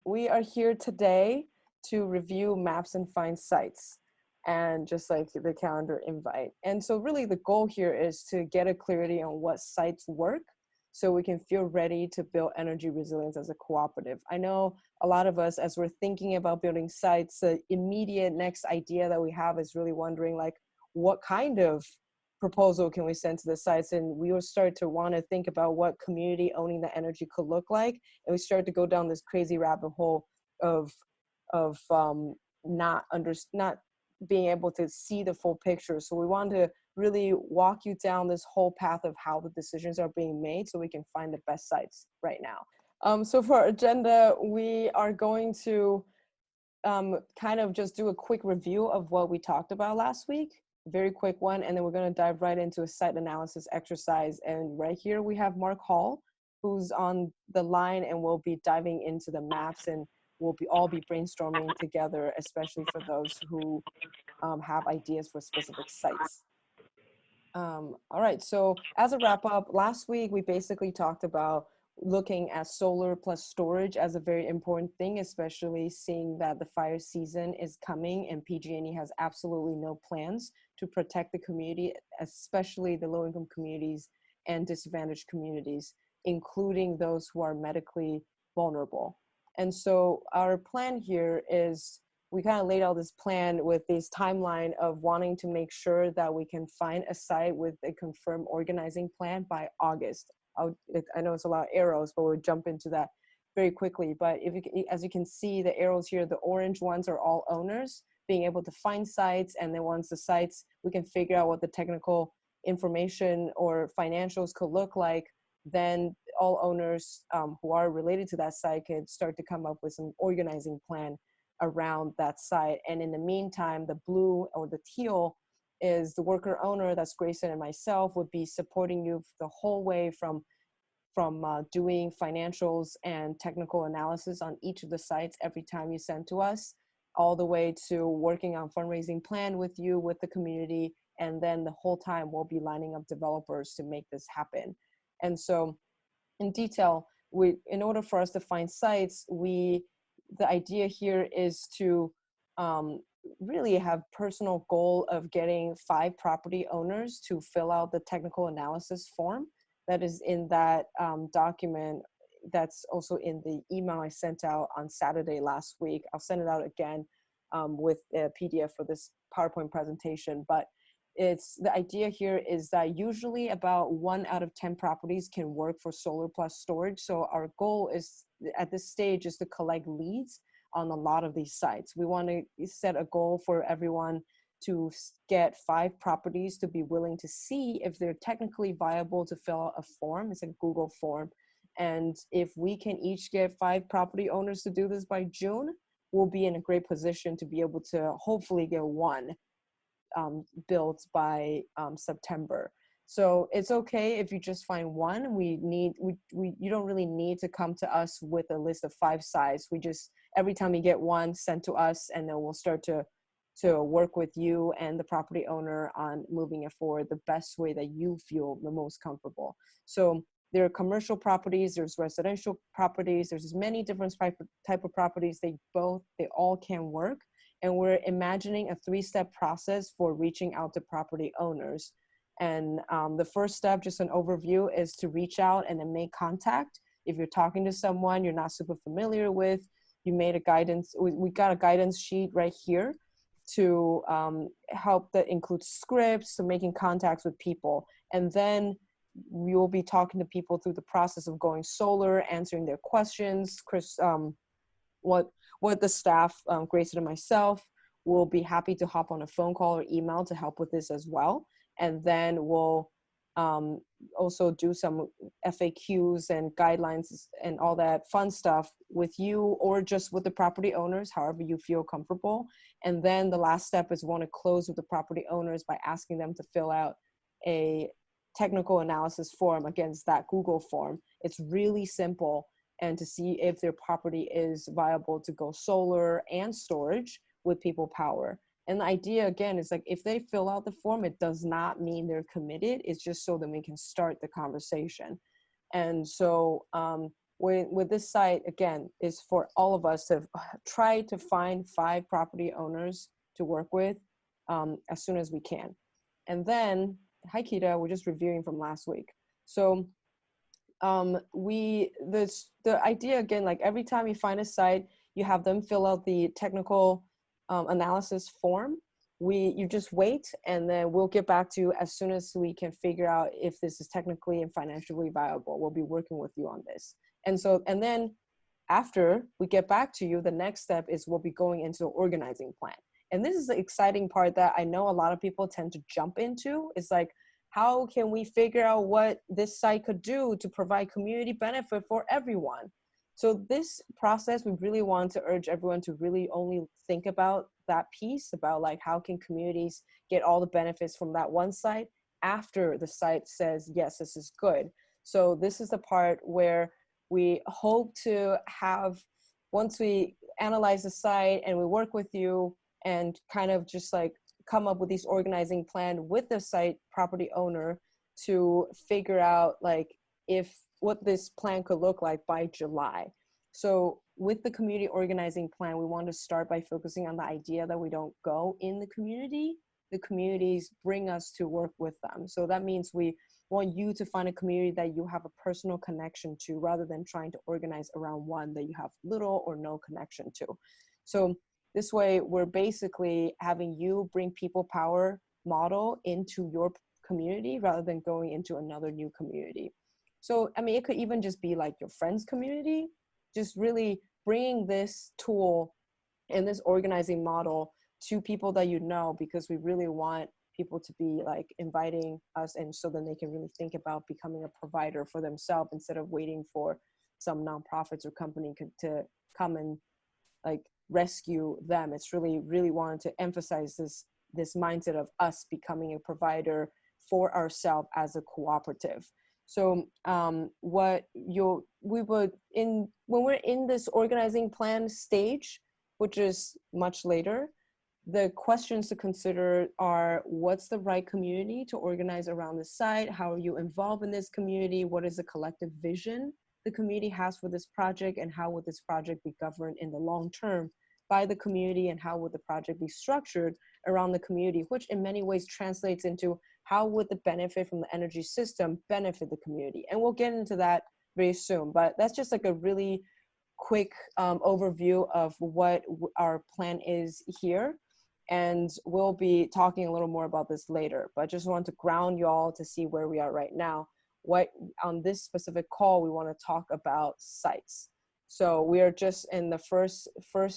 we are here today to review maps and find sites, and just like the calendar invite. And so really the goal here is to get a clarity on what sites work so we can feel ready to build energy resilience as a cooperative. I know a lot of us, as we're thinking about building sites, the immediate next idea that we have is really wondering, like, what kind of proposal can we send to the sites? And we will start to want to think about what community owning the energy could look like. And we start to go down this crazy rabbit hole of not being able to see the full picture. So we want to really walk you down this whole path of how the decisions are being made so we can find the best sites right now. So for our agenda, we are going to kind of just do a quick review of what we talked about last week, very quick one, and then we're going to dive right into a site analysis exercise. And right here we have Mark Hall, who's on the line, and we'll be diving into the maps, and we'll all be brainstorming together, especially for those who have ideas for specific sites. All right, so as a wrap up, last week we basically talked about looking at solar plus storage as a very important thing, especially seeing that the fire season is coming and PG&E has absolutely no plans to protect the community, especially the low-income communities and disadvantaged communities, including those who are medically vulnerable. And so our plan here is, we kind of laid out this plan with this timeline of wanting to make sure that we can find a site with a confirmed organizing plan by August. I know it's a lot of arrows, but we'll jump into that very quickly. But if you, as you can see, the arrows here, the orange ones are all owners being able to find sites. And then once the sites, we can figure out what the technical information or financials could look like, then all owners who are related to that site can start to come up with some organizing plan around that site. And in the meantime, the blue or the teal is the worker owner, that's Grayson and myself, would be supporting you the whole way from doing financials and technical analysis on each of the sites every time you send to us, all the way to working on fundraising plan with you, with the community, and then the whole time we'll be lining up developers to make this happen. And so in detail, in order for us to find sites, the idea here is to really have personal goal of getting 5 property owners to fill out the technical analysis form that is in that document that's also in the email I sent out on Saturday last week. I'll send it out again with a PDF for this PowerPoint presentation. But the idea here is that usually about 1 out of 10 properties can work for solar plus storage. So our goal is at this stage is to collect leads on a lot of these sites. We want to set a goal for everyone to get 5 properties to be willing to see if they're technically viable to fill out a form. It's a Google form. And if we can each get 5 property owners to do this by June, we'll be in a great position to be able to hopefully get 1 built by September. So it's okay if you just find 1. You don't really need to come to us with a list of 5 sites. We just, every time you get 1, send to us, and then we'll start to work with you and the property owner on moving it forward the best way that you feel the most comfortable. So there are commercial properties, there's residential properties, there's many different type of properties. They all can work. And we're imagining a 3-step process for reaching out to property owners. And the first step, just an overview, is to reach out and then make contact. If you're talking to someone you're not super familiar with, you made a guidance, we got a guidance sheet right here to help, that includes scripts, so making contacts with people. And then we will be talking to people through the process of going solar, answering their questions. Chris, what the staff, Grayson and myself, will be happy to hop on a phone call or email to help with this as well. And then we'll also do some FAQs and guidelines and all that fun stuff with you, or just with the property owners, however you feel comfortable. And then the last step is want to close with the property owners by asking them to fill out a technical analysis form against that Google form. It's really simple, and to see if their property is viable to go solar and storage with People Power. And the idea, again, is like, if they fill out the form, it does not mean they're committed. It's just so that we can start the conversation. And so with this site, again, is for all of us to try to find 5 property owners to work with as soon as we can. And then, hi Kita, we're just reviewing from last week. So the idea, again, like every time you find a site, you have them fill out the technical analysis form. You just wait, and then we'll get back to you as soon as we can figure out if this is technically and financially viable. We'll be working with you on this. And then after we get back to you, the next step is we'll be going into an organizing plan. And this is the exciting part that I know a lot of people tend to jump into. It's like, how can we figure out what this site could do to provide community benefit for everyone? So this process, we really want to urge everyone to really only think about that piece, about like how can communities get all the benefits from that one site after the site says, yes, this is good. So this is the part where we hope to have, once we analyze the site and we work with you and kind of just like come up with these organizing plan with the site property owner to figure out like what this plan could look like by July. So with the community organizing plan, we want to start by focusing on the idea that we don't go in the community. The communities bring us to work with them. So that means we want you to find a community that you have a personal connection to, rather than trying to organize around one that you have little or no connection to. So this way, we're basically having you bring people power model into your community rather than going into another new community. So, I mean, it could even just be like your friend's community, just really bringing this tool and this organizing model to people that you know, because we really want people to be like inviting us, and so then they can really think about becoming a provider for themselves instead of waiting for some nonprofits or company to come and like rescue them. It's really wanted to emphasize this mindset of us becoming a provider for ourselves as a cooperative. So when we're in this organizing plan stage, which is much later, the questions to consider are, what's the right community to organize around the site? How are you involved in this community? What is the collective vision the community has for this project? And how would this project be governed in the long term by the community? And how would the project be structured around the community, which in many ways translates into how would the benefit from the energy system benefit the community? And we'll get into that very soon, but that's just like a really quick overview of what our plan is here. And we'll be talking a little more about this later, but just want to ground y'all to see where we are right now. What on this specific call, we want to talk about sites. So we are just in the first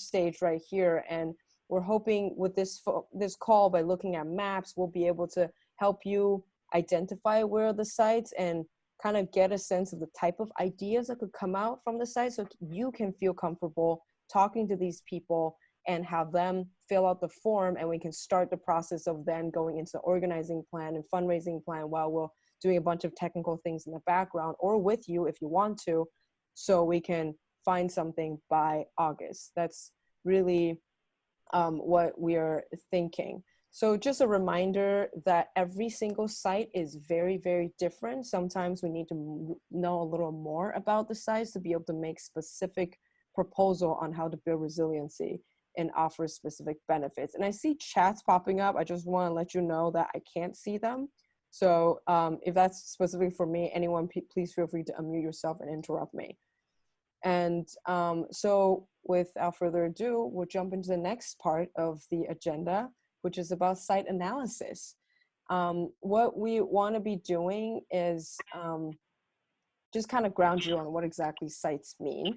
stage right here. And we're hoping with this call, by looking at maps, we'll be able to help you identify where are the sites and kind of get a sense of the type of ideas that could come out from the site, so you can feel comfortable talking to these people and have them fill out the form, and we can start the process of then going into the organizing plan and fundraising plan while we're doing a bunch of technical things in the background, or with you if you want to, so we can find something by August. That's really what we are thinking. So just a reminder that every single site is very, very different. Sometimes we need to know a little more about the sites to be able to make specific proposal on how to build resiliency and offer specific benefits. And I see chats popping up. I just want to let you know that I can't see them. So if that's specific for me, anyone, please feel free to unmute yourself and interrupt me. And so without further ado, we'll jump into the next part of the agenda, which is about site analysis. What we want to be doing is just kind of ground you on what exactly sites mean.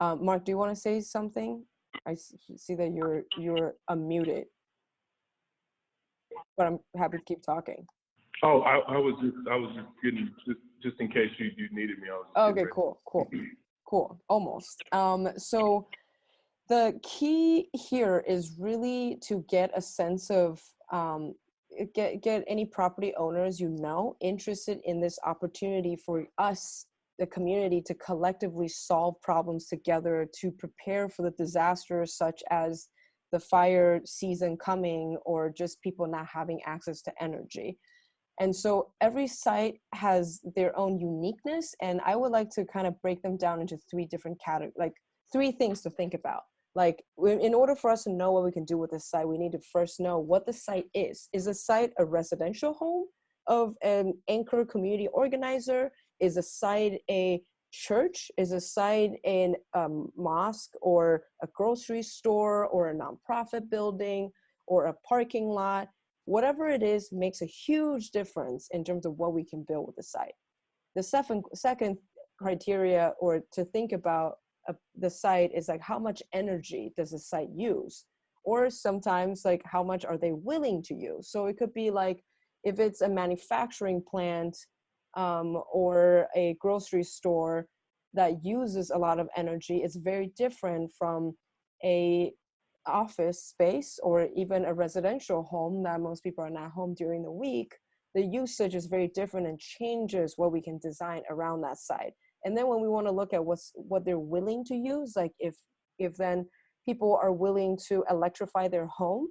Mark, do you want to say something? I see that you're unmuted, but I'm happy to keep talking. Oh, I was just getting, just in case you needed me. Okay, cool. Almost. So the key here is really to get a sense of get any property owners interested in this opportunity for us, the community, to collectively solve problems together to prepare for the disasters such as the fire season coming, or just people not having access to energy. And so every site has their own uniqueness. And I would like to kind of break them down into three different categories, like three things to think about. Like in order for us to know what we can do with the site, we need to first know what the site is. Is the site a residential home of an anchor community organizer? Is a site a church? Is a site a mosque or a grocery store or a nonprofit building or a parking lot? Whatever it is makes a huge difference in terms of what we can build with the site. The second criteria or to think about the site is like how much energy does the site use? Or sometimes like how much are they willing to use? So it could be like if it's a manufacturing plant or a grocery store that uses a lot of energy, it's very different from a office space or even a residential home that most people are not home during the week. The usage is very different and changes what we can design around that site. And then when we want to look at what they're willing to use, like if then people are willing to electrify their home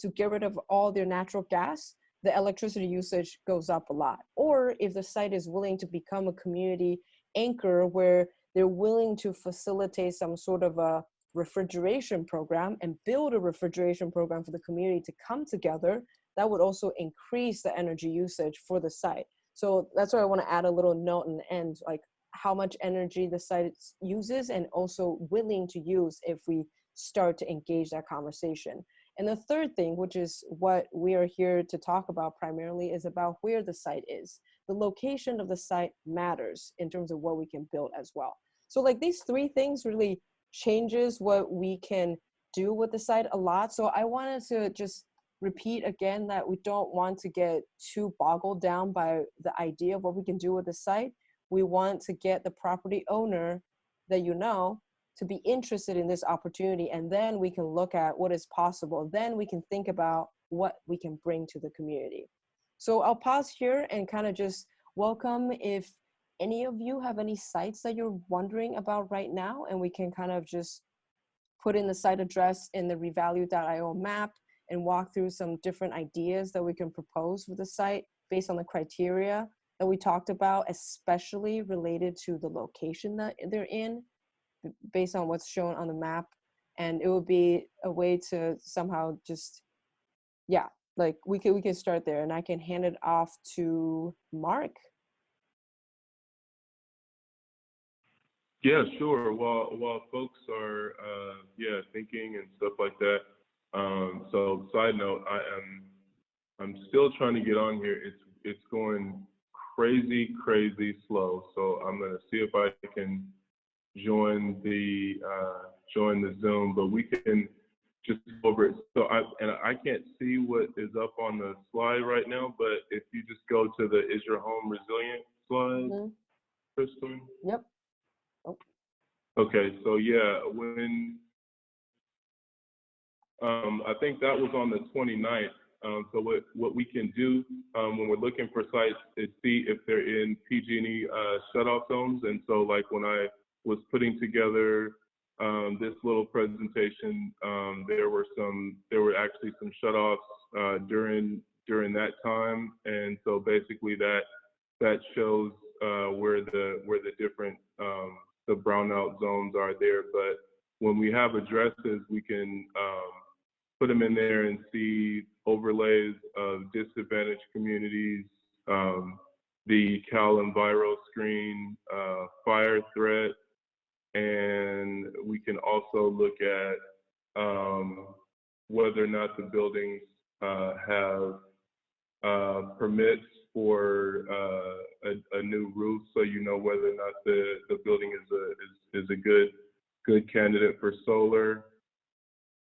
to get rid of all their natural gas, the electricity usage goes up a lot. Or if the site is willing to become a community anchor where they're willing to facilitate some sort of a refrigeration program and build a refrigeration program for the community to come together, that would also increase the energy usage for the site. So that's why I want to add a little note in the end, like how much energy the site uses and also willing to use if we start to engage that conversation. And the third thing, which is what we are here to talk about primarily, is about where the site is. The location of the site matters in terms of what we can build as well. So like these three things really changes what we can do with the site a lot. So I wanted to just repeat again that we don't want to get too boggled down by the idea of what we can do with the site. We want to get the property owner that you know to be interested in this opportunity, and then we can look at what is possible. Then we can think about what we can bring to the community. So I'll pause here and kind of just welcome if any of you have any sites that you're wondering about right now, and we can kind of just put in the site address in the revalue.io map and walk through some different ideas that we can propose for the site based on the criteria that we talked about, especially related to the location that they're in, based on what's shown on the map. And it would be a way to somehow just, yeah, like we can start there, and I can hand it off to Mark. Yeah, sure. While folks are thinking and stuff like that. So side note, I'm still trying to get on here. It's going crazy slow. So I'm gonna see if I can join the Zoom, but we can just go over it. So I can't see what is up on the slide right now, but if you just go to the Is Your Home Resilient slide, Crystal? Yep. Oh. Okay, so yeah, when I think that was on the 29th. So what we can do when we're looking for sites is see if they're in PG&E shutoff zones. And so like when I was putting together this little presentation, there were actually some shutoffs during that time. And so basically that shows where the different the brownout zones are there. But when we have addresses, we can put them in there and see overlays of disadvantaged communities, the Cal Enviro screen, fire threat, and we can also look at whether or not the buildings have permits for a new roof, so you know whether or not the building is a good candidate for solar.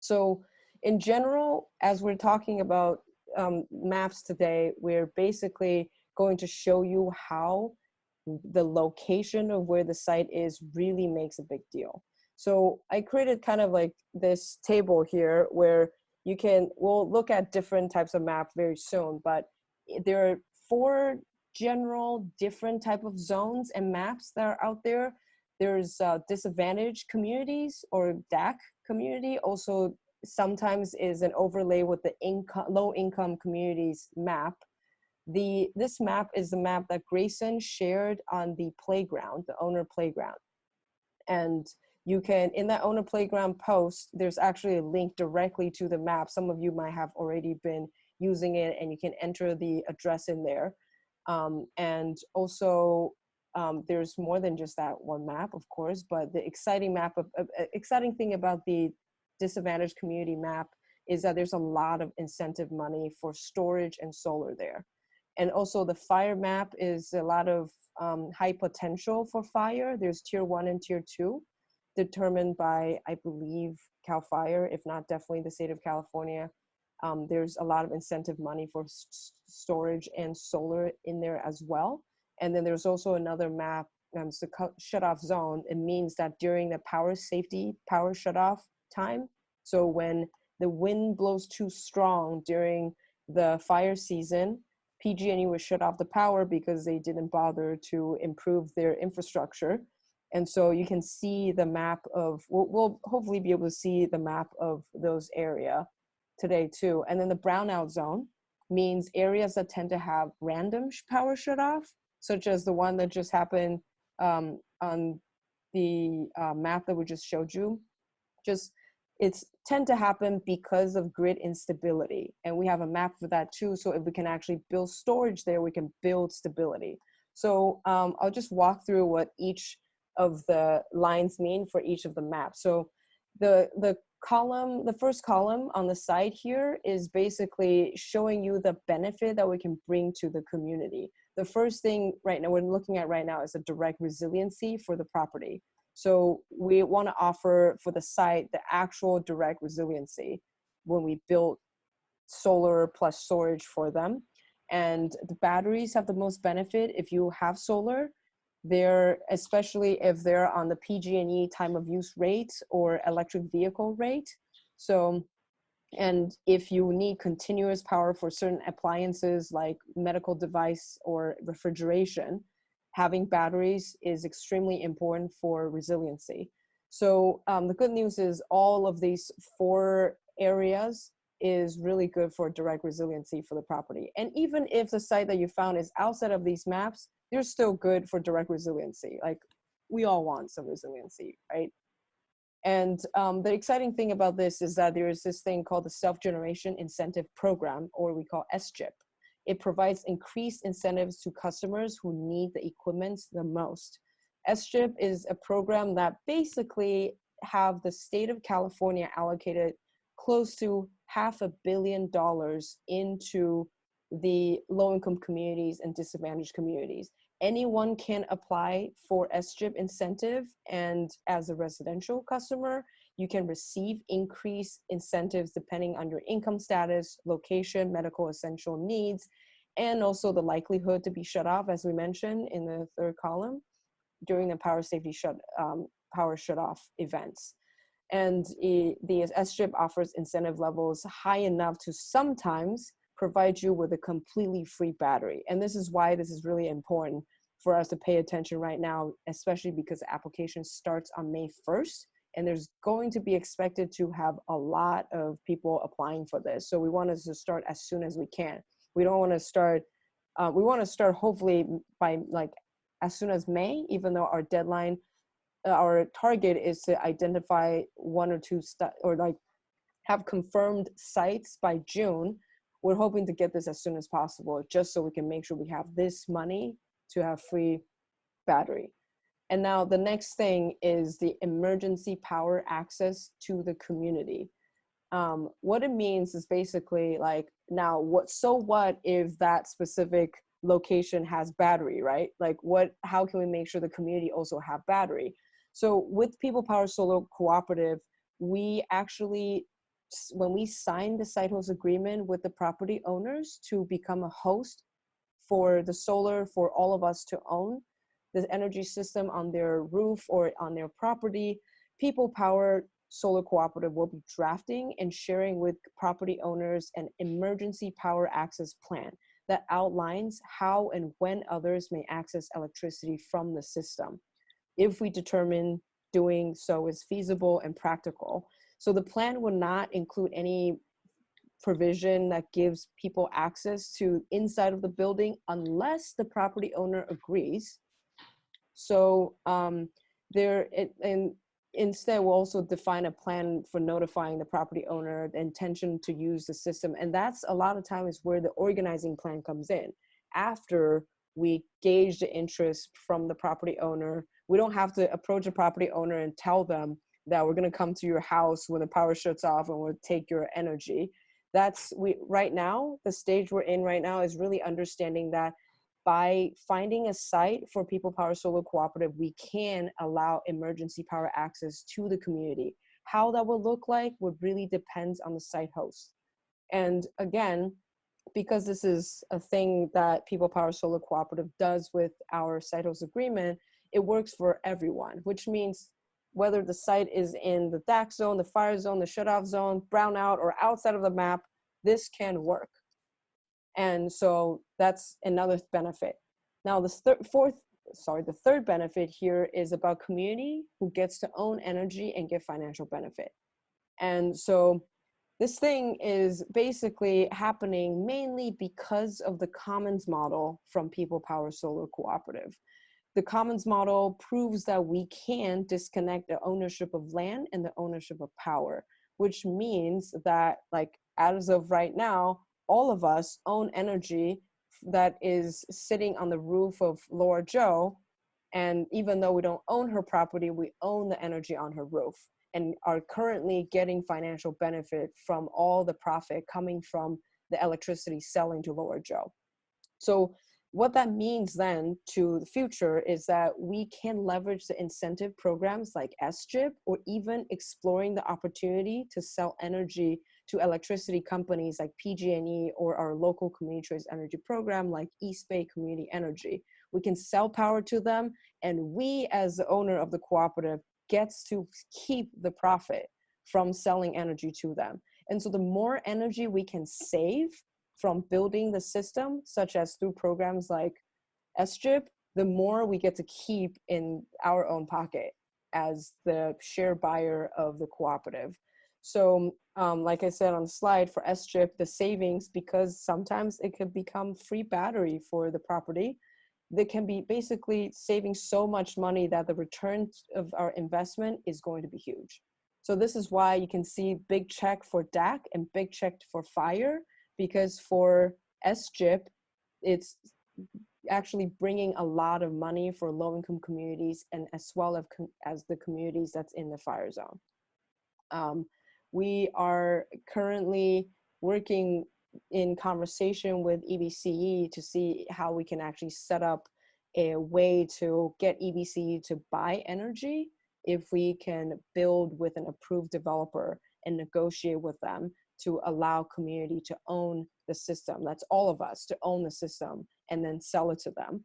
So in general, as we're talking about maps today, we're basically going to show you how the location of where the site is really makes a big deal. So I created kind of like this table here where we'll look at different types of maps very soon, but there are 4 general different type of zones and maps that are out there. There's disadvantaged communities or DAC community, also sometimes is an overlay with the low income communities map. This map is the map that Grayson shared on the playground, the owner playground. And you can, in that owner playground post, there's actually a link directly to the map. Some of you might have already been using it, and you can enter the address in there. And also, there's more than just that one map, of course, but the exciting thing about the disadvantaged community map is that there's a lot of incentive money for storage and solar there. And also the fire map is a lot of high potential for fire. There's tier 1 and tier 2 determined by, I believe, CAL FIRE, if not definitely the state of California. There's a lot of incentive money for storage and solar in there as well. And then there's also another map, it's the shut-off zone. It means that during the power shut-off time, so when the wind blows too strong during the fire season, PG&E would shut off the power because they didn't bother to improve their infrastructure. And so you can see the map of, we'll hopefully be able to see the map of those area today too. And then the brownout zone means areas that tend to have random power shut off, such as the one that just happened on the map that we just showed you. It's tend to happen because of grid instability. And we have a map for that too. So if we can actually build storage there, we can build stability. So I'll just walk through what each of the lines mean for each of the maps. So the first column on the side here is basically showing you the benefit that we can bring to the community. The first thing right now we're looking at right now is a direct resiliency for the property. So we want to offer for the site the actual direct resiliency when we build solar plus storage for them. And the batteries have the most benefit if you have solar. They're, especially if they're on the PG&E time of use rate or electric vehicle rate. So, and if you need continuous power for certain appliances like medical device or refrigeration, having batteries is extremely important for resiliency. So the good news is all of these 4 areas is really good for direct resiliency for the property. And even if the site that you found is outside of these maps, they're still good for direct resiliency. Like, we all want some resiliency, right? And the exciting thing about this is that there is this thing called the Self-Generation Incentive Program, or we call SGIP. It provides increased incentives to customers who need the equipment the most. SGIP is a program that basically have the state of California allocated close to $500 million into the low-income communities and disadvantaged communities. Anyone can apply for SGIP incentive, and as a residential customer, you can receive increased incentives depending on your income status, location, medical essential needs, and also the likelihood to be shut off, as we mentioned in the 3rd column, during the power shut off events. And the SGIP offers incentive levels high enough to sometimes provide you with a completely free battery. And this is why this is really important for us to pay attention right now, especially because the application starts on May 1st, and there's going to be expected to have a lot of people applying for this. So we want us to start as soon as we can. We don't want to start, we want to start hopefully by like as soon as May, even though our deadline, our target is to identify 1 or 2 or like have confirmed sites by June. We're hoping to get this as soon as possible, just so we can make sure we have this money to have free battery. And now the next thing is the emergency power access to the community. What it means is basically like, now what if that specific location has battery, right? Like how can we make sure the community also have battery? So with People Power Solar Cooperative, we actually, when we signed the site host agreement with the property owners to become a host for the solar for all of us to own the energy system on their roof or on their property, People Power Solar Cooperative will be drafting and sharing with property owners an emergency power access plan that outlines how and when others may access electricity from the system, if we determine doing so is feasible and practical. So the plan will not include any provision that gives people access to inside of the building unless the property owner agrees. So and instead we'll also define a plan for notifying the property owner the intention to use the system. And that's a lot of times where the organizing plan comes in. After we gauge the interest from the property owner, we don't have to approach the property owner and tell them that we're going to come to your house when the power shuts off and we'll take your energy. Right now, the stage we're in right now is really understanding that by finding a site for People Power Solar Cooperative, we can allow emergency power access to the community. How that will look like would really depend on the site host. And again, because this is a thing that People Power Solar Cooperative does with our site host agreement, it works for everyone, which means whether the site is in the DAC zone, the fire zone, the shutoff zone, brownout, or outside of the map, this can work. And so that's another benefit. Now, the third benefit here is about community who gets to own energy and get financial benefit. And so this thing is basically happening mainly because of the commons model from People Power Solar Cooperative. The commons model proves that we can disconnect the ownership of land and the ownership of power, which means that, like, as of right now, all of us own energy that is sitting on the roof of Laura Jo. And even though we don't own her property, we own the energy on her roof and are currently getting financial benefit from all the profit coming from the electricity selling to Laura Jo. So what that means then to the future is that we can leverage the incentive programs like SGIP, or even exploring the opportunity to sell energy to electricity companies like PG&E, or our local community choice energy program like East Bay Community Energy. We can sell power to them, and we as the owner of the cooperative gets to keep the profit from selling energy to them. And so the more energy we can save from building the system, such as through programs like SGIP, the more we get to keep in our own pocket as the share buyer of the cooperative. So like I said on the slide, for SGIP, the savings, because sometimes it could become free battery for the property, they can be basically saving so much money that the return of our investment is going to be huge. So this is why you can see big check for DAC and big check for fire, because for SGIP, it's actually bringing a lot of money for low-income communities, and as well as the communities that's in the fire zone. We are currently working in conversation with EBCE to see how we can actually set up a way to get EBCE to buy energy if we can build with an approved developer and negotiate with them to allow community to own the system. That's all of us to own the system and then sell it to them.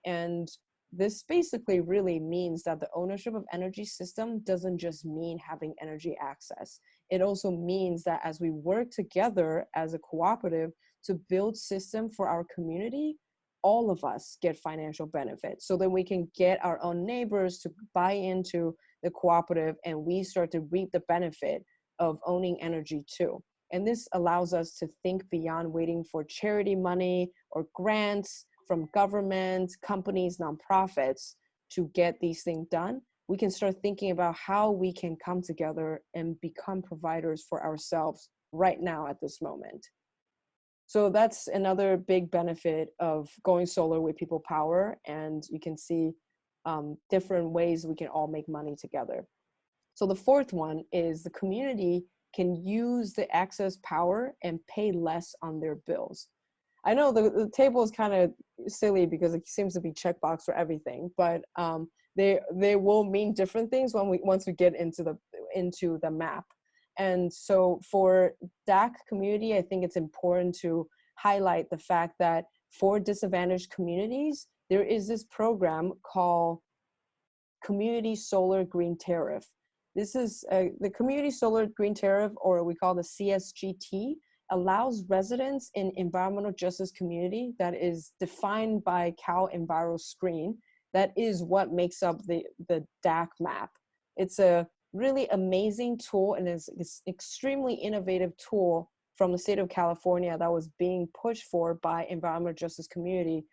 And this basically really means that the ownership of energy system doesn't just mean having energy access. It also means that as we work together as a cooperative to build system for our community, all of us get financial benefits, so that we can get our own neighbors to buy into the cooperative, and we start to reap the benefit of owning energy too. And this allows us to think beyond waiting for charity money or grants from government, companies, nonprofits to get these things done. We can start thinking about how we can come together and become providers for ourselves right now at this moment. So that's another big benefit of going solar with People Power. And you can see different ways we can all make money together. So the fourth one is the community can use the excess power and pay less on their bills. I know the table is kind of silly because it seems to be checkbox for everything, but they will mean different things once we get into the map. And so for DAC community, I think it's important to highlight the fact that for disadvantaged communities, there is this program called Community Solar Green Tariff. This is the Community Solar Green Tariff, or we call the CSGT, allows residents in environmental justice community that is defined by Cal Enviro Screen. That is what makes up the DAC map. It's a really amazing tool, and it's extremely innovative tool from the state of California that was being pushed for by environmental justice community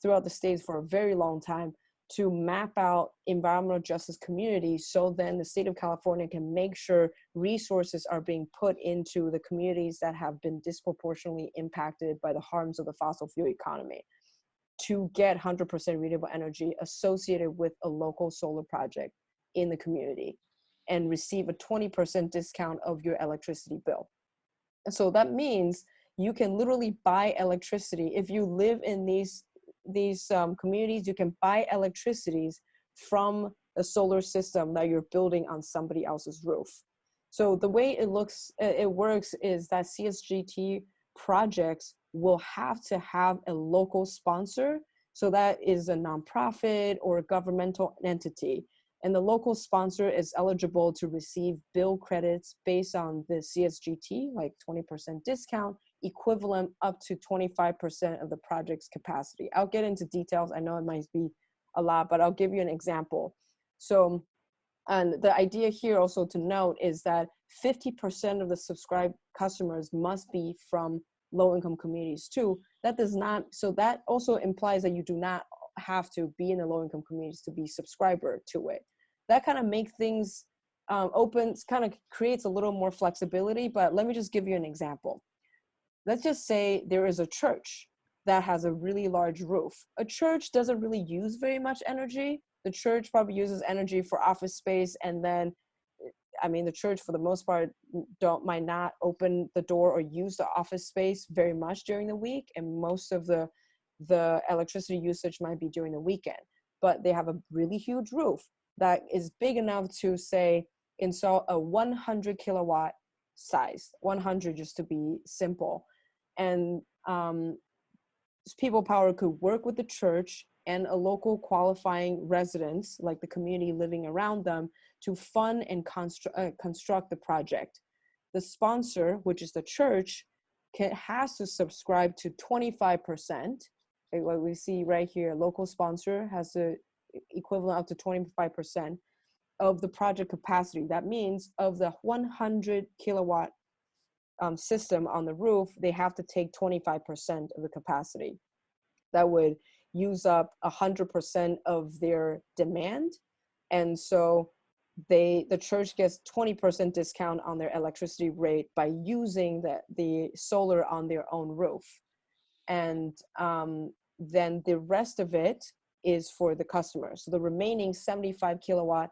throughout the states for a very long time to map out environmental justice communities, so then the state of California can make sure resources are being put into the communities that have been disproportionately impacted by the harms of the fossil fuel economy, to get 100% renewable energy associated with a local solar project in the community and receive a 20% discount of your electricity bill. And so that means you can literally buy electricity. If you live in these communities, you can buy electricities from a solar system that you're building on somebody else's roof. So the way it works is that CSGT projects will have to have a local sponsor. So that is a nonprofit or a governmental entity. And the local sponsor is eligible to receive bill credits based on the CSGT, like 20% discount, equivalent up to 25% of the project's capacity. I'll get into details. I know it might be a lot, but I'll give you an example. So, and the idea here also to note is that 50% of the subscribed customers must be from low-income communities too. That does not, so that also implies that you do not have to be in the low-income communities to be subscriber to it. That kind of makes things open, kind of creates a little more flexibility, but let me just give you an example. Let's just say there is a church that has a really large roof. A church doesn't really use very much energy. The church probably uses energy for office space, and then, I mean, the church for the most part might not open the door or use the office space very much during the week, and most of the electricity usage might be during the weekend. But they have a really huge roof that is big enough to, say, install a 100 kilowatt size, 100 just to be simple. And People Power could work with the church and a local qualifying residents, like the community living around them, to fund and construct the project. The sponsor, which is the church, has to subscribe to 25%. Like what we see right here, local sponsor has the equivalent up to 25% of the project capacity. That means of the 100 kilowatt system on the roof, they have to take 25% of the capacity. That would use up 100% of their demand. And so the church gets 20% discount on their electricity rate by using the solar on their own roof. And then the rest of it is for the customer. So the remaining 75 kilowatt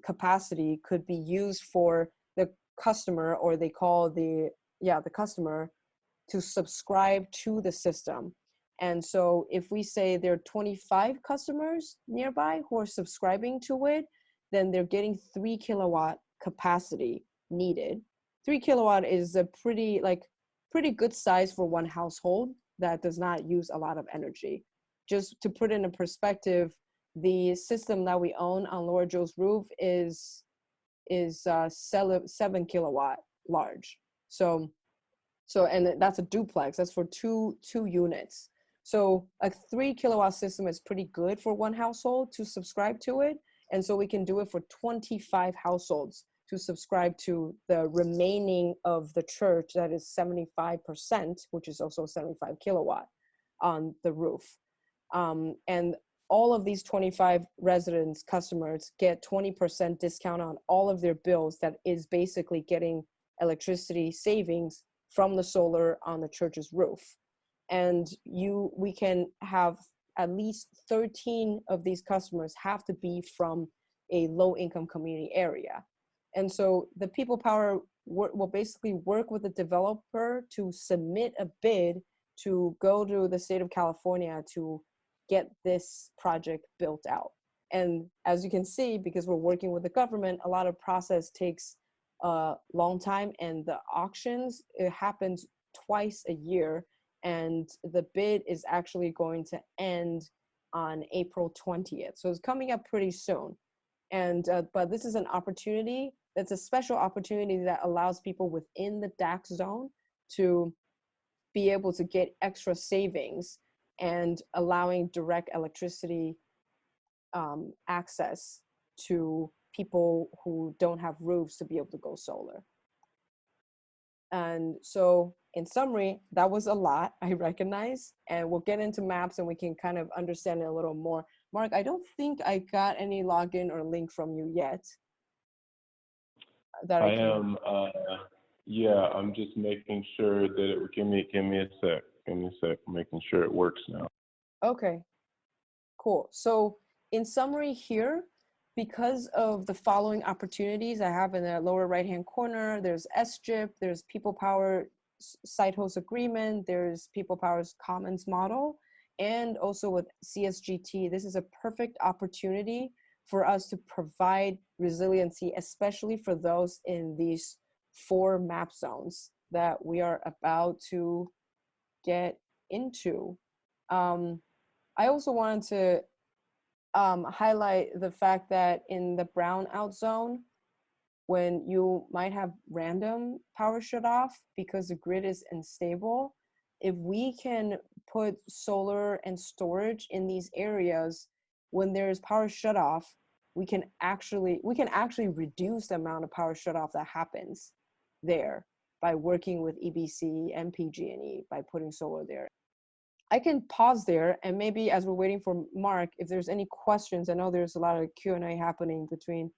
capacity could be used for the customer, or they call the customer, to subscribe to the system. And so if we say there are 25 customers nearby who are subscribing to it, then they're getting 3 kilowatt capacity needed. 3 kilowatt is a pretty good size for one household that does not use a lot of energy. Just to put it in perspective, the system that we own on Laura Joe's roof is 7 kilowatt large. So and that's a duplex. That's for two units. So a 3 kilowatt system is pretty good for one household to subscribe to it. And so we can do it for 25 households to subscribe to the remaining of the church, that is 75%, which is also 75 kilowatt on the roof. And all of these 25 residents, customers, get 20% discount on all of their bills. That is basically getting electricity savings from the solar on the church's roof. And we can have at least 13 of these customers have to be from a low-income community area. And so the People Power will basically work with the developer to submit a bid to go to the state of California to get this project built out. And as you can see, because we're working with the government, a lot of process takes a long time, and the auctions, it happens twice a year, and the bid is actually going to end on April 20th. So it's coming up pretty soon. And but this is an opportunity, that's a special opportunity that allows people within the DAX zone to be able to get extra savings and allowing direct electricity access to people who don't have roofs to be able to go solar. And so in summary, that was a lot, I recognize, and we'll get into maps and we can kind of understand it a little more. Mark, I don't think I got any login or link from you yet that I I can. am, yeah, I'm just making sure that it, give me a sec, making sure it works now. Okay, cool. So in summary here, because of the following opportunities I have in the lower right-hand corner, there's SGIP, there's People Power Site Host Agreement, there's People Power's Commons model, and also with CSGT, this is a perfect opportunity for us to provide resiliency, especially for those in these 4 map zones that we are about to get into. I also wanted to highlight the fact that in the brownout zone, when you might have random power shut off because the grid is unstable, if we can put solar and storage in these areas, when there's power shut off, we can actually reduce the amount of power shut off that happens there by working with EBC and PG&E by putting solar there. I can pause there, and maybe as we're waiting for Mark, if there's any questions, I know there's a lot of Q&A happening between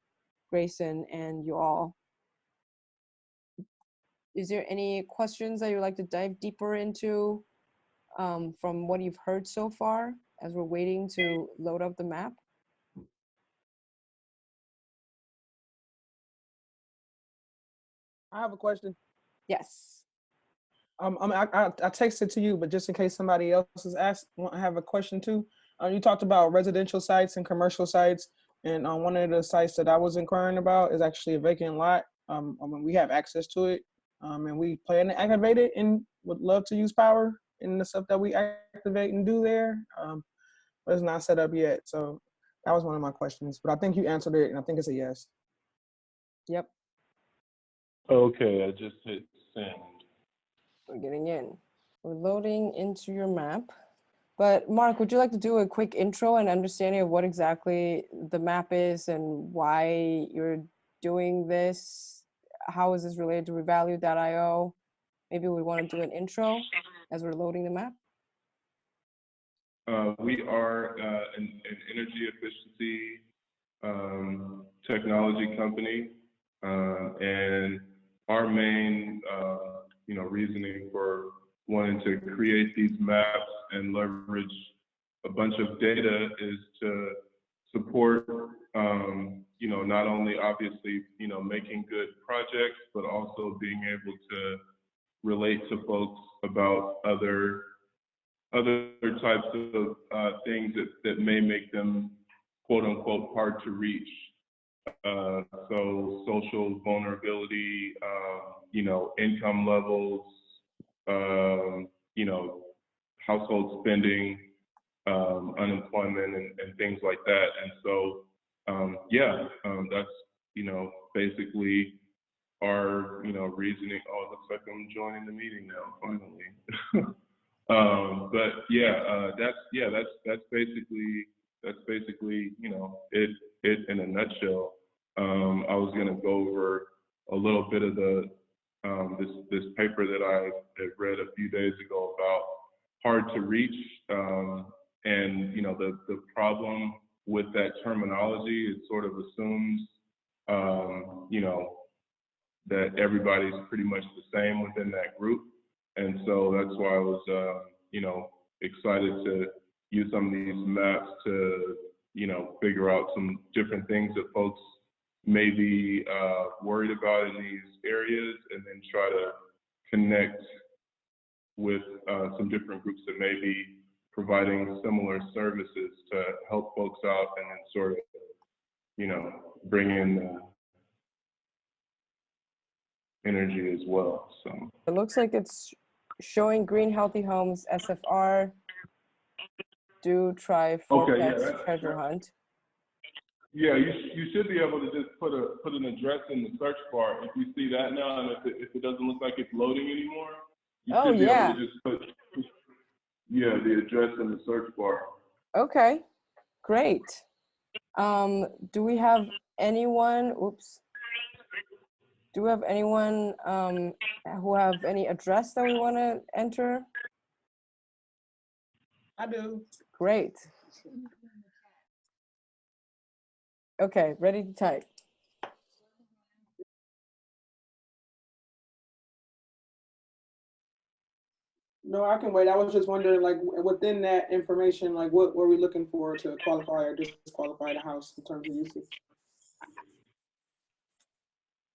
Grayson and you all. Is there any questions that you'd like to dive deeper into from what you've heard so far as we're waiting to load up the map? I have a question. Yes. I texted to you, but just in case somebody else is asked, I have a question too. You talked about residential sites and commercial sites, and one of the sites that I was inquiring about is actually a vacant lot. I mean, we have access to it, and we plan to activate it, and would love to use power in the stuff that we activate and do there. But it's not set up yet, so that was one of my questions. But I think you answered it, and I think it's a yes. Yep. Okay, I just hit send. We're getting in. We're loading into your map. But Mark, would you like to do a quick intro and understanding of what exactly the map is and why you're doing this? How is this related to revalue.io? Maybe we want to do an intro as we're loading the map. We are an energy efficiency technology company, and our main, reasoning for wanting to create these maps and leverage a bunch of data is to support, not only obviously, making good projects, but also being able to relate to folks about other types of things that may make them quote unquote hard to reach. So social vulnerability, income levels, household spending, unemployment, and things like that. And so, that's, basically our, reasoning. Oh, it looks like I'm joining the meeting now, finally. But that's basically, it in a nutshell. I was gonna go over a little bit of this paper that I had read a few days ago about hard to reach, and the problem with that terminology. It sort of assumes, that everybody's pretty much the same within that group. And so that's why I was, excited to use some of these maps to, figure out some different things that folks may be worried about in these areas, and then try to connect with some different groups that may be providing similar services to help folks out, and then sort of, bring in energy as well. So it looks like it's showing green healthy homes SFR. Do try forecast treasure hunt. Yeah, you should be able to just put an address in the search bar. If you see that now, and if it doesn't look like it's loading anymore, you should be able to just put the address in the search bar. Okay, great. Do we have anyone? Oops. Do we have anyone who have any address that we want to enter? I do. Great. Okay, ready to type. No, I can wait. I was just wondering, like, within that information, like, what were we looking for to qualify or disqualify the house in terms of uses?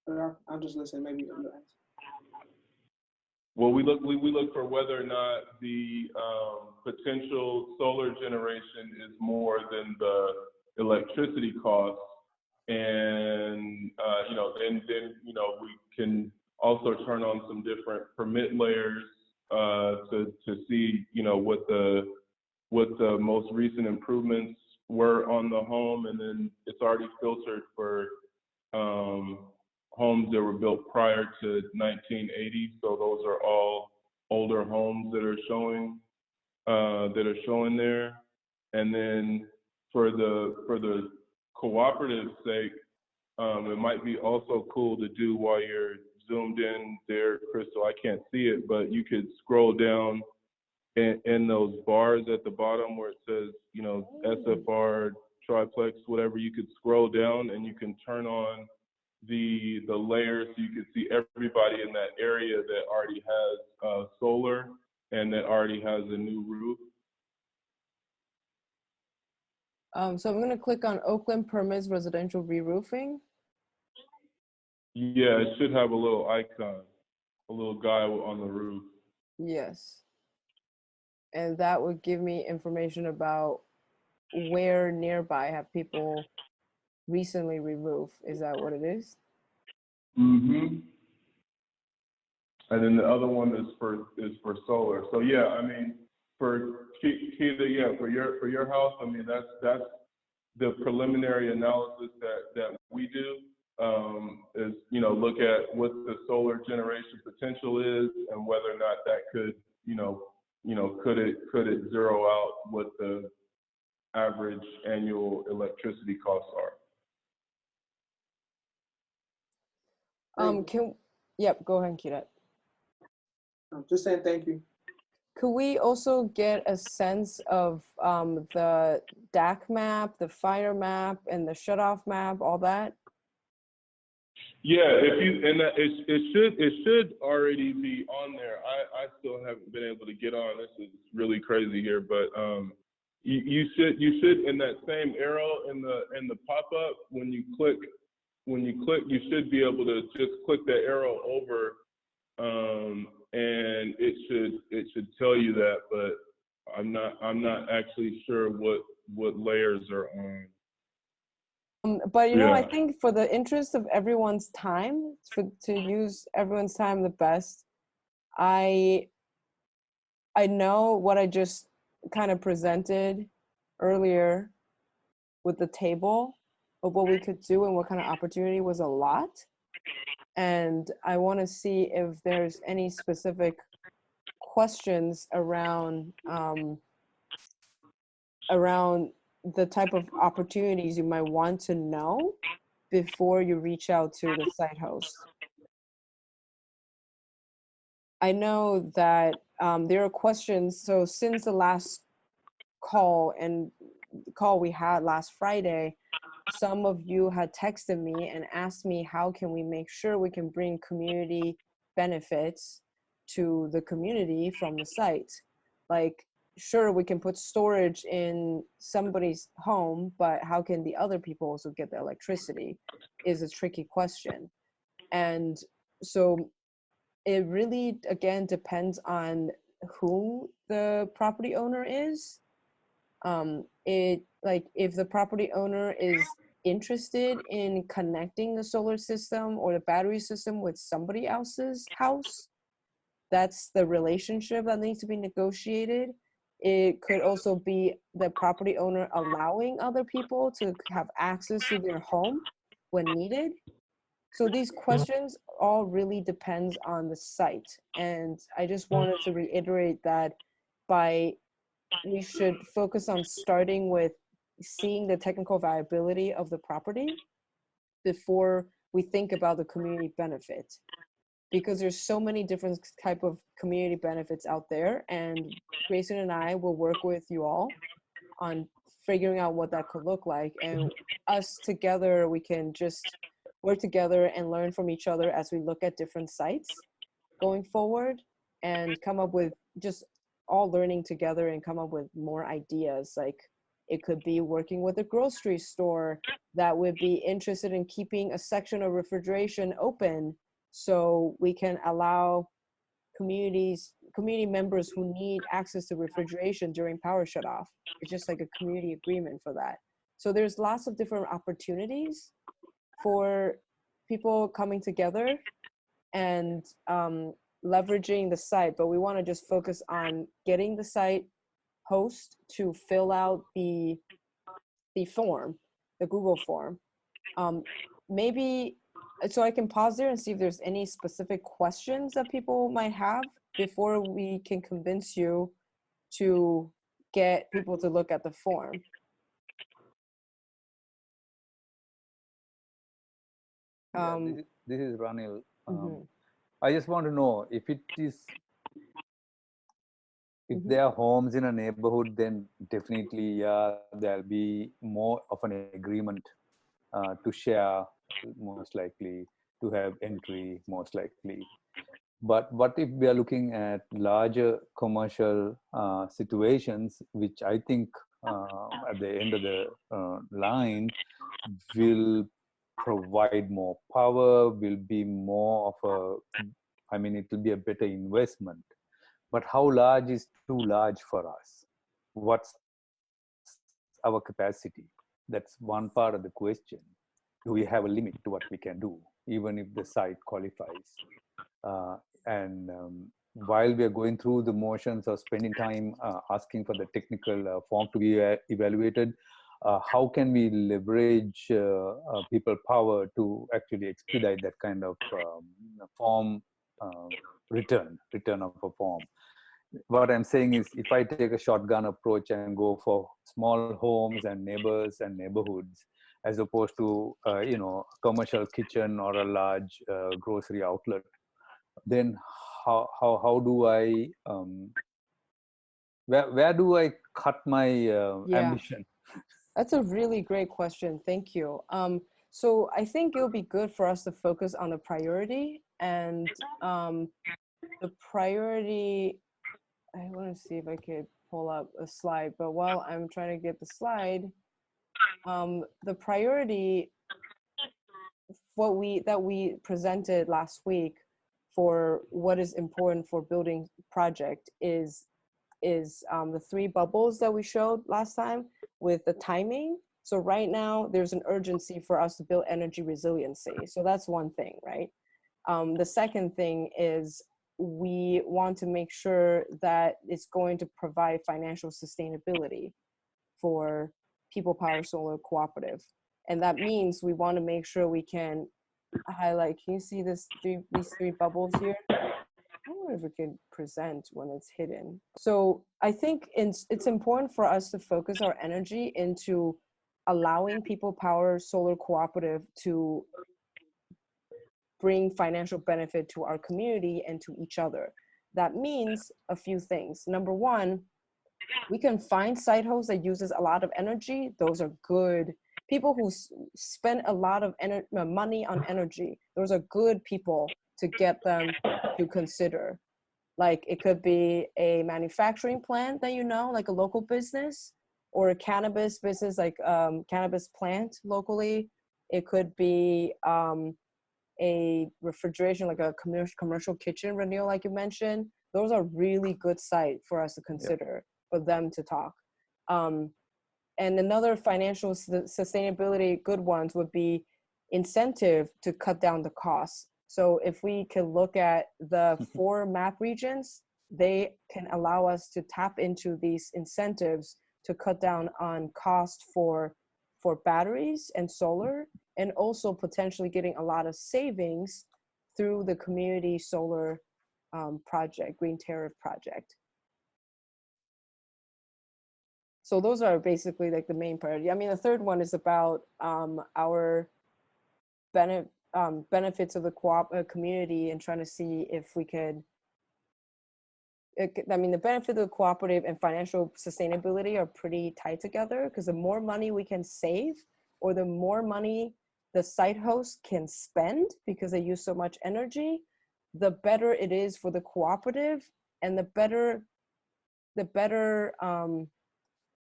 I'll just listen. Maybe you'll answer. Well, we look for whether or not the potential solar generation is more than the electricity costs, and then we can also turn on some different permit layers to see what the most recent improvements were on the home, and then it's already filtered for homes that were built prior to 1980. So those are all older homes that are showing there. And then for the cooperative sake, it might be also cool to do while you're zoomed in there, Crystal. I can't see it, but you could scroll down in those bars at the bottom where it says, SFR, triplex, whatever. You could scroll down and you can turn on the layers, so you can see everybody in that area that already has solar and that already has a new roof. So I'm going to click on Oakland permits residential re-roofing. Yeah, it should have a little icon, a little guy on the roof. Yes. And that would give me information about where nearby have people recently re-roofed. Is that what it is? Mm-hmm. And then the other one is for solar. So yeah, I mean, for Keita, yeah, for your house, I mean that's the preliminary analysis that we do, is look at what the solar generation potential is and whether or not that could could it zero out what the average annual electricity costs are. Yep, go ahead, Keita. I'm just saying thank you. Could we also get a sense of the DAC map, the fire map, and the shutoff map, all that? Yeah, it should already be on there. I still haven't been able to get on. This is really crazy here, but you should in that same arrow in the pop up when you click you should be able to just click that arrow over. And it should tell you that, but I'm not actually sure what layers are on. But I think for the interest of everyone's time, to use everyone's time the best, I know what I just kind of presented earlier with the table of what we could do and what kind of opportunity was a lot. And I want to see if there's any specific questions around the type of opportunities you might want to know before you reach out to the site host. I know that there are questions. So since the last call we had last Friday, some of you had texted me and asked me how can we make sure we can bring community benefits to the community from the site. Like, sure, we can put storage in somebody's home, but how can the other people also get the electricity is a tricky question. And so it really, again, depends on who the property owner is. If the property owner is interested in connecting the solar system or the battery system with somebody else's house, that's the relationship that needs to be negotiated. It could also be the property owner allowing other people to have access to their home when needed. So these questions all really depends on the site. And I just wanted to reiterate that we should focus on starting with seeing the technical viability of the property before we think about the community benefit. because there's so many different type of community benefits out there. And Grayson and I will work with you all on figuring out what that could look like. And us together, we can just work together and learn from each other as we look at different sites going forward, and come up with, just all learning together and come up with more ideas. Like it could be working with a grocery store that would be interested in keeping a section of refrigeration open, so we can allow community members who need access to refrigeration during power shutoff. It's just like a community agreement for that. So there's lots of different opportunities for people coming together and leveraging the site, but we want to just focus on getting the site host to fill out the form, the Google form. Maybe, so I can pause there and see if there's any specific questions that people might have before we can convince you to get people to look at the form. This is Ranil. Mhm. I just want to know if it is, if Mhm. there are homes in a neighborhood, then definitely, yeah, there'll be more of an agreement to share, most likely, to have entry, most likely. But what if we are looking at larger commercial situations, which I think at the end of the line will provide more power, will be more of a, I mean, it will be a better investment. But how large is too large for us? What's our capacity? That's one part of the question. Do we have a limit to what we can do, even if the site qualifies? And while we are going through the motions of spending time asking for the technical form to be evaluated, how can we leverage people power to actually expedite that kind of form return of a form? What I'm saying is, if I take a shotgun approach and go for small homes and neighbors and neighborhoods, as opposed to commercial kitchen or a large grocery outlet, then how do I where do I cut my Yeah, ambition? that's a really great question. Thank you. So I think it'll be good for us to focus on the priority, and the priority, I want to see if I could pull up a slide, but while I'm trying to get the slide, the priority that we presented last week for what is important for building project is the three bubbles that we showed last time with the timing. So right now there's an urgency for us to build energy resiliency. So that's one thing, right? The second thing is we want to make sure that it's going to provide financial sustainability for People Power Solar Cooperative. And that means we want to make sure we can highlight, can you see these three bubbles here? I wonder if we can present when it's hidden. So I think it's important for us to focus our energy into allowing People Power Solar Cooperative to bring financial benefit to our community and to each other. That means a few things. Number one, we can find site hosts that uses a lot of energy. Those are good. People who spend a lot of money on energy, those are good people to get them to consider. Like it could be a manufacturing plant that like a local business, or a cannabis business, like cannabis plant locally. It could be a refrigeration, like a commercial kitchen, Ranil, like you mentioned. Those are really good site for us to consider, for them to talk. And another financial sustainability good ones would be incentive to cut down the costs. So if we can look at the 4 map regions, they can allow us to tap into these incentives to cut down on cost for batteries and solar, and also potentially getting a lot of savings through the community solar project, green tariff project. So those are basically like the main priority. I mean, the third one is about our benefits of the community and trying to see if we could, I mean, the benefit of the cooperative and financial sustainability are pretty tied together, because the more money we can save, or the more money the site host can spend because they use so much energy, the better it is for the cooperative, and the better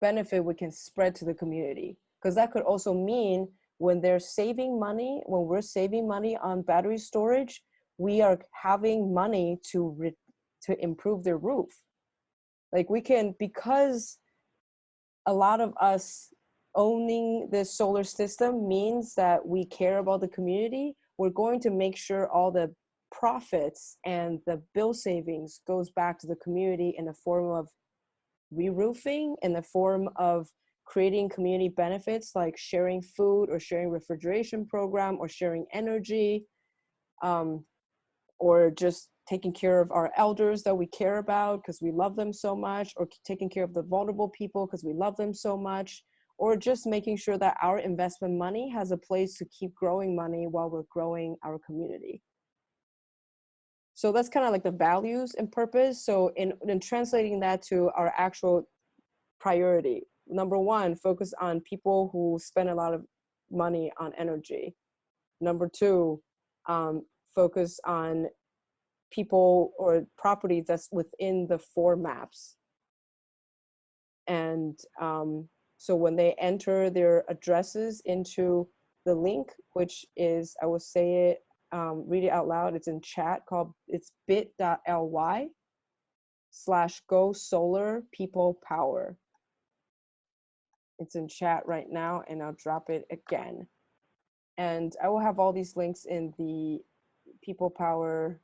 benefit we can spread to the community. Because that could also mean when they're saving money, when we're saving money on battery storage, we are having money to improve their roof. Like we can, because a lot of us owning this solar system means that we care about the community, we're going to make sure all the profits and the bill savings goes back to the community in the form of re-roofing, in the form of creating community benefits like sharing food or sharing refrigeration program or sharing energy, or just taking care of our elders that we care about because we love them so much, or taking care of the vulnerable people because we love them so much, or just making sure that our investment money has a place to keep growing money while we're growing our community. So that's kind of like the values and purpose. So in translating that to our actual priority, number one, focus on people who spend a lot of money on energy. Number two, focus on people or property that's within the 4 maps. And so when they enter their addresses into the link, which is, I will say it, read it out loud, it's in chat, it's bit.ly/go solar people power. It's in chat right now, and I'll drop it again. And I will have all these links in the People Power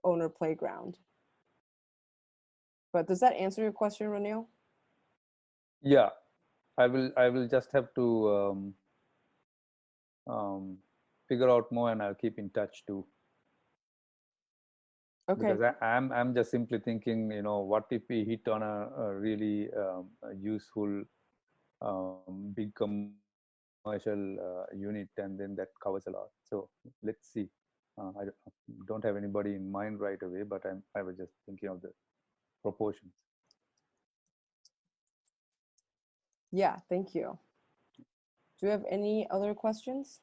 owner playground. But does that answer your question, Ranil? Yeah, I will just have to figure out more, and I'll keep in touch too. Okay. Because I'm just simply thinking, you know, what if we hit on a really useful big commercial unit, and then that covers a lot. So let's see. I don't have anybody in mind right away, but I was just thinking of the proportions. Yeah, thank you. Do you have any other questions?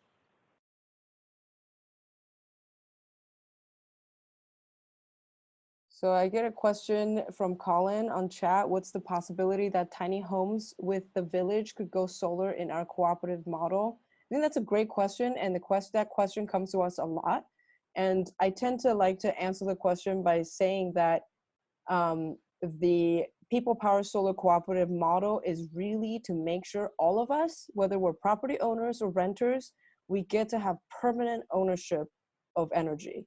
So I get a question from Colin on chat. What's the possibility that tiny homes with the village could go solar in our cooperative model? I think that's a great question, and that question comes to us a lot. And I tend to like to answer the question by saying that the People Power Solar Cooperative model is really to make sure all of us, whether we're property owners or renters, we get to have permanent ownership of energy.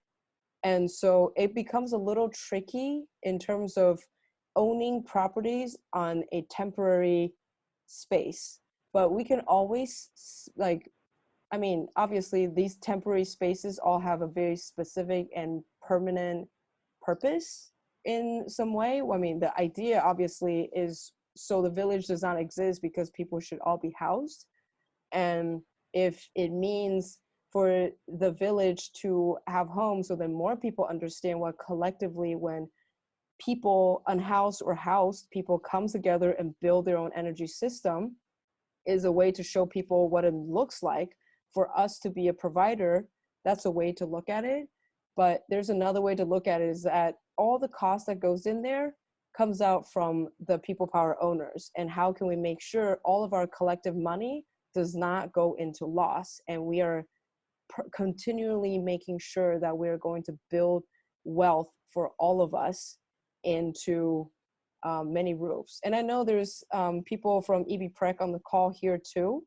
And so it becomes a little tricky in terms of owning properties on a temporary space. But we can always, like, I mean, obviously these temporary spaces all have a very specific and permanent purpose in some way. I mean, the idea obviously is so the village does not exist because people should all be housed. And if it means for the village to have homes, so then more people understand what collectively, when people unhoused or housed people come together and build their own energy system, is a way to show people what it looks like for us to be a provider. That's a way to look at it. But there's another way to look at it, is that all the cost that goes in there comes out from the people power owners. And how can we make sure all of our collective money does not go into loss? And we are continually making sure that we're going to build wealth for all of us into many roofs. And I know there's people from EB-Prec on the call here too.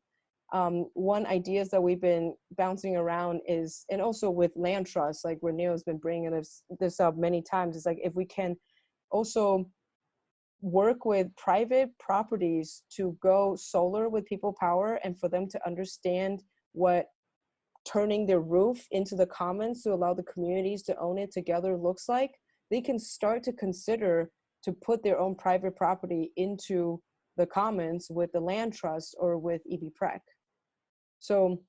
One ideas that we've been bouncing around is, and also with land trusts, like Renee has been bringing this up many times, is like if we can also work with private properties to go solar with people power, and for them to understand what turning their roof into the commons to allow the communities to own it together looks like, they can start to consider to put their own private property into the commons with the land trust or with EB-Prec. So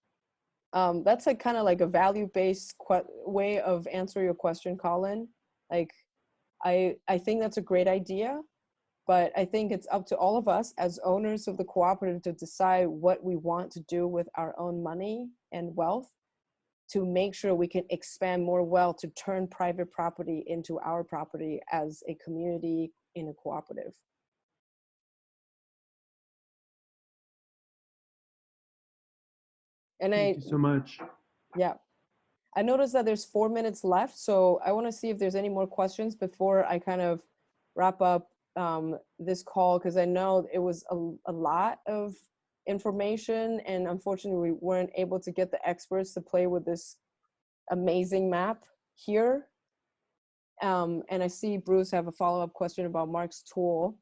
That's like kind of like a value-based way of answering your question, Colin. Like, I think that's a great idea, but I think it's up to all of us as owners of the cooperative to decide what we want to do with our own money and wealth to make sure we can expand more wealth to turn private property into our property as a community in a cooperative. And Thank you so much. Yeah. I noticed that there's 4 minutes left, so I want to see if there's any more questions before I kind of wrap up this call, because I know it was a lot of information, and unfortunately we weren't able to get the experts to play with this amazing map here. And I see Bruce have a follow-up question about Mark's tool.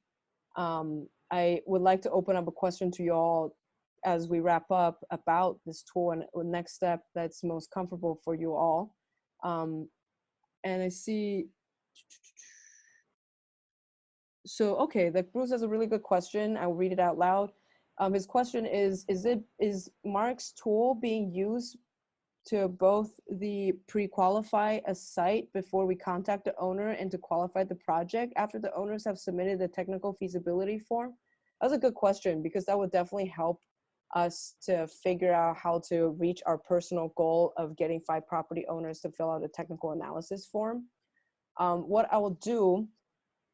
I would like to open up a question to you all as we wrap up about this tool and the next step that's most comfortable for you all. And I see, so okay, that Bruce has a really good question. I'll read it out loud. His question is Mark's tool being used to both the pre-qualify a site before we contact the owner and to qualify the project after the owners have submitted the technical feasibility form? That's a good question, because that would definitely help us to figure out how to reach our personal goal of getting 5 property owners to fill out a technical analysis form. What I will do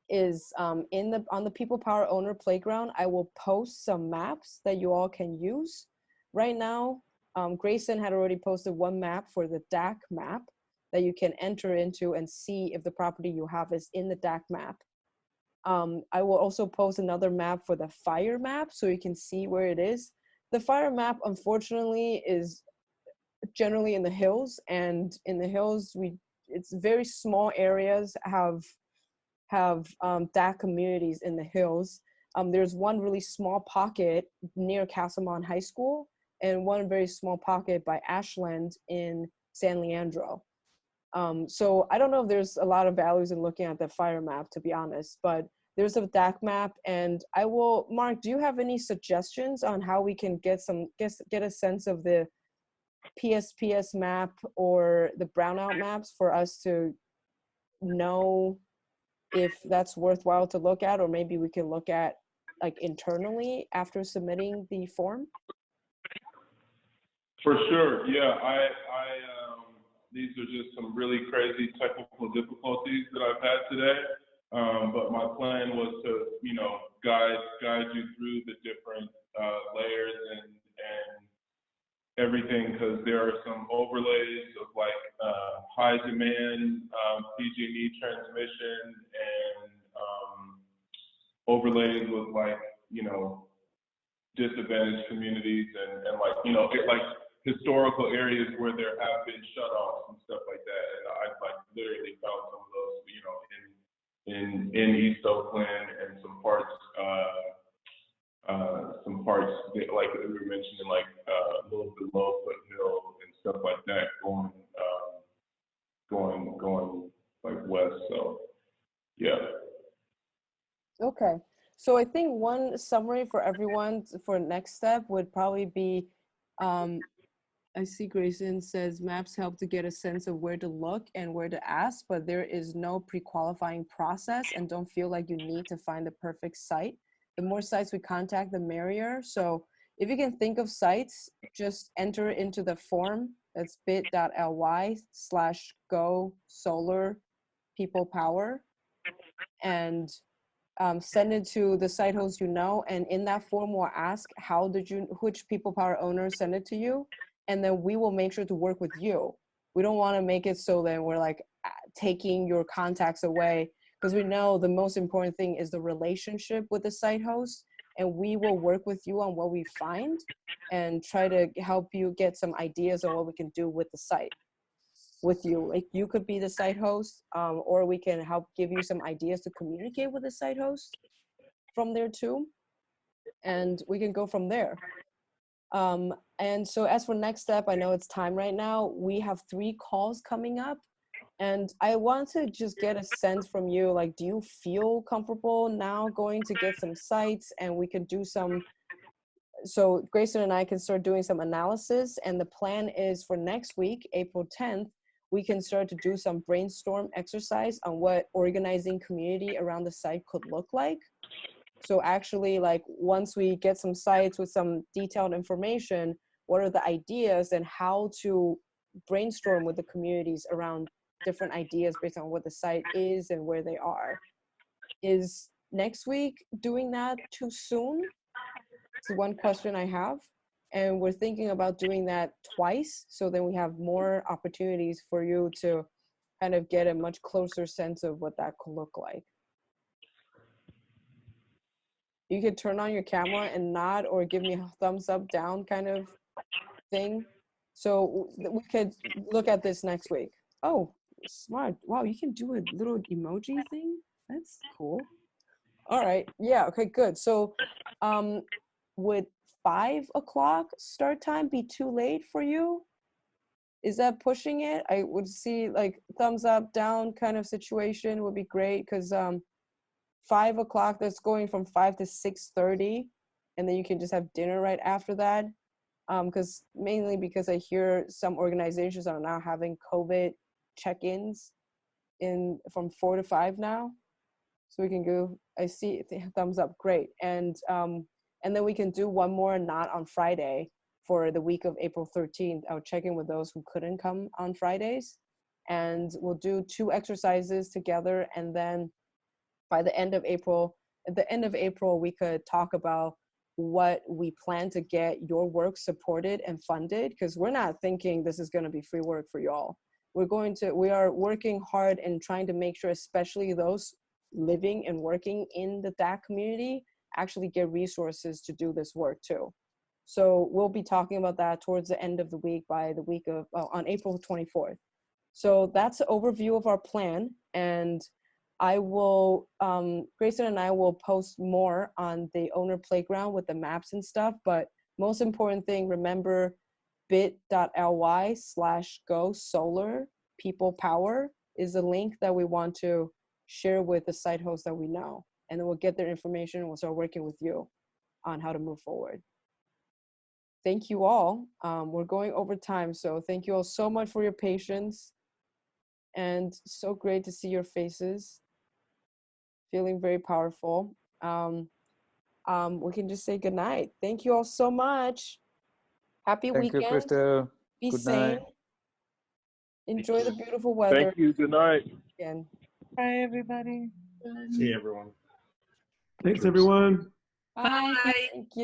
is on the People Power Owner Playground, I will post some maps that you all can use. Right now, Grayson had already posted one map for the DAC map that you can enter into and see if the property you have is in the DAC map. I will also post another map for the fire map so you can see where it is. The fire map, unfortunately, is generally in the hills, and in the hills, it's very small areas have DAC communities in the hills. There's one really small pocket near Castlemont High School and one very small pocket by Ashland in San Leandro. So I don't know if there's a lot of values in looking at the fire map, to be honest, but there's a DAC map, and I will, Mark, do you have any suggestions on how we can get a sense of the PSPS map or the brownout maps for us to know if that's worthwhile to look at, or maybe we can look at like internally after submitting the form? For sure, yeah. These are just some really crazy technical difficulties that I've had today. But my plan was to, guide you through the different layers and everything, because there are some overlays of like high demand PG&E transmission and overlays with like, disadvantaged communities and like historical areas where there have been shutoffs and stuff like that. And I like literally found some of those, in East Oakland and some parts that, like we were mentioning, like a little bit below Foothill and stuff like that, going like west. So yeah. Okay. So I think one summary for everyone for next step would probably be, I see Grayson says maps help to get a sense of where to look and where to ask, but there is no pre-qualifying process, and don't feel like you need to find the perfect site. The more sites we contact, the merrier. So if you can think of sites, just enter into the form. That's bit.ly/go solar people power, and send it to the site host and in that form we'll ask which People Power owner send it to you, and then we will make sure to work with you. We don't want to make it so that we're like taking your contacts away, because we know the most important thing is the relationship with the site host, and we will work with you on what we find and try to help you get some ideas on what we can do with the site with you. Like, you could be the site host, or we can help give you some ideas to communicate with the site host from there too, and we can go from there. And so as for next step, I know it's time right now. We have 3 calls coming up, and I want to just get a sense from you, like, do you feel comfortable now going to get some sites, and we could do some so Grayson and I can start doing some analysis, and the plan is for next week, April 10th, we can start to do some brainstorm exercise on what organizing community around the site could look like. So actually, like, once we get some sites with some detailed information, what are the ideas and how to brainstorm with the communities around different ideas based on what the site is and where they are. Is next week doing that too soon? It's one question I have. And we're thinking about doing that twice, so then we have more opportunities for you to kind of get a much closer sense of what that could look like. You could turn on your camera and nod or give me a thumbs up, down kind of thing. So we could look at this next week. Oh, smart. Wow, you can do a little emoji thing? That's cool. All right. Yeah, okay, good. So would 5 o'clock start time be too late for you? Is that pushing it? I would see like thumbs up, down kind of situation would be great, because 5 o'clock, that's going from 5 to 6:30, and then you can just have dinner right after that. Because mainly because I hear some organizations are now having COVID check-ins from 4 to 5 now. So we can go, I see thumbs up, great. And then we can do one more not on Friday for the week of April 13th. I'll check in with those who couldn't come on Fridays. And we'll do 2 exercises together. And then by the end of April, at the end of April, we could talk about what we plan to get your work supported and funded, because we're not thinking this is going to be free work for y'all. We are working hard and trying to make sure, especially those living and working in the DAC community, actually get resources to do this work too. So we'll be talking about that towards the end of the week, by the week of, on April 24th. So that's an overview of our plan. And I will, Grayson and I will post more on the owner playground with the maps and stuff, but most important thing, remember bit.ly/go solar people power is the link that we want to share with the site hosts that we know. And then we'll get their information and we'll start working with you on how to move forward. Thank you all. We're going over time, so thank you all so much for your patience. And so great to see your faces. Feeling very powerful. We can just say good night. Thank you all so much. Happy Thank you, weekend. Crystal. Be Good sane. night. Enjoy the beautiful weather. Thank you. Good night. Again. Bye, everybody. See everyone. Thanks, everyone. Bye. Thank you.